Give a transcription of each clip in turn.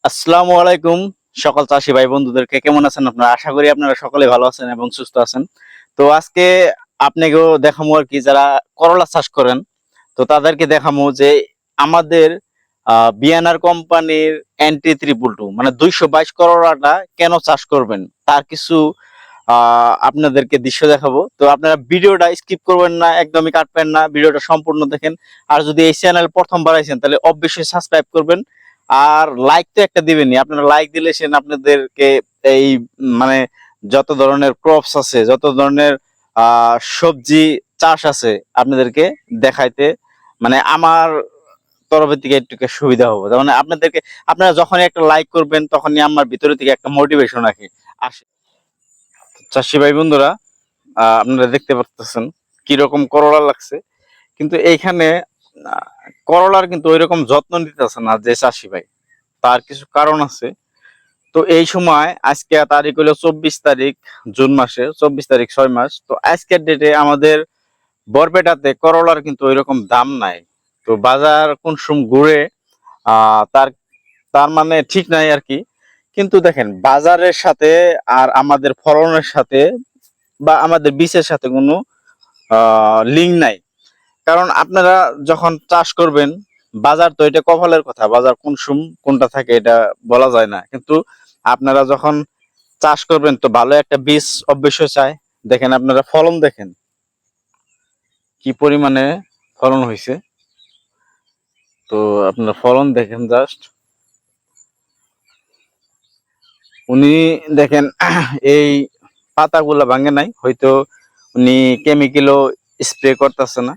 আসসালামু আলাইকুম সকল চাষী ভাই বন্ধুদেরকে, কেমন আছেন আপনারা? আশা করি আপনারা সকলে ভালো আছেন এবং সুস্থ আছেন। তো আজকে আপনাকেও দেখামু আর কি, যারা করলা চাষ করেন তো তাদেরকে দেখামু যে আমাদের বিএনআর কোম্পানির NT322 মানে 222 করলাটা কেন চাষ করবেন তার কিছু আপনাদেরকে দৃশ্য দেখাবো। তো আপনারা ভিডিওটা স্কিপ করবেন না, একদমই কাটবেন না, ভিডিওটা সম্পূর্ণ দেখেন। আর যদি এই চ্যানেল প্রথমবার আইছেন তাহলে অবশ্যই সাবস্ক্রাইব করবেন। আর লাইক তো একটা দিবেনই, আপনারা লাইক দিলে সেন আপনাদেরকে এই মানে যত ধরনের ক্রপস আছে, যত ধরনের সবজি চাষ আছে আপনাদেরকে দেখাইতে, মানে আমার তরফের থেকে একটু সুবিধা হবে। তার মানে আপনাদেরকে, আপনারা যখনই একটা লাইক করবেন তখনই আমার ভিতরে থেকে একটা মোটিভেশন আসে। চাষি ভাই বন্ধুরা, আপনারা দেখতে পাচ্ছেন কিরকম করলা লাগছে, কিন্তু এইখানে আহ, করলার কিন্তু ওইরকম যত্ন নিতেছে না যে চাষি ভাই। তার কিছু কারণ আছে। তো এই সময় আজকে তারিখ হলো 24 তারিখ জুন মাসে, 24 তারিখ 6 মাস। তো আজকের ডেটে আমাদের বরপেটাতে করলার কিন্তু ওইরকম দাম নাই। তো বাজার কোন সময় ঘুরে তার তার মানে ঠিক নাই আর কি। কিন্তু দেখেন, বাজারের সাথে আর আমাদের ফলনের সাথে বা আমাদের বীজের সাথে কোনো লিঙ্ক নাই। কারণ আপনারা যখন চাষ করবেন, বাজার তো এটা কপালের কথা, বাজার কোন কোনটা থাকে এটা বলা যায় না। কিন্তু আপনারা যখন চাষ করবেন তো ভালো একটা বীজ অবশ্যই চাই। দেখেন, আপনারা ফলন দেখেন কি পরিমাণে ফলন হয়েছে। তো আপনারা ফলন দেখেন জাস্ট, উনি দেখেন এই পাতাগুলা ভাঙে নাই, হয়তো উনি কেমিক্যালও স্প্রে করতেছে না।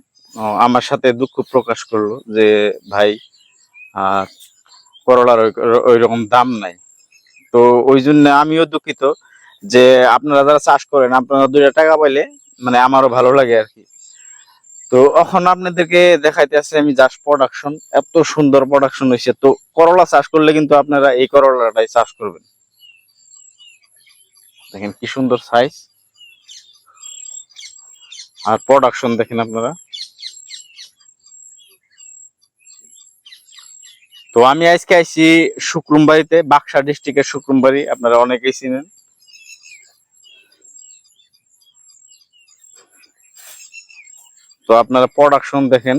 আমার সাথে দুঃখ প্রকাশ করলো যে ভাই, আহ করলার ওই রকম দাম নাই। তো ওই জন্য আমিও দুঃখিত যে আপনারা যারা চাষ করেন আপনারা 2 টাকা পাইলে মানে আমারও ভালো লাগে আর কি। তো এখন আপনাদেরকে দেখাইতে আছে আমি জাস্ট প্রোডাকশন, এত সুন্দর প্রোডাকশন হয়েছে। তো করলা চাষ করলে কিন্তু আপনারা এই করলাটাই চাষ করবেন। দেখেন কি সুন্দর সাইজ, আর প্রোডাকশন দেখেন আপনারা। তো আমি আজকে আইছি শুক্রমবাড়িতে, বাক্সা ডিস্ট্রিক্টের শুক্রমবাড়ি, আপনারা অনেকেই চিনেন। তো আপনারা প্রোডাকশন দেখেন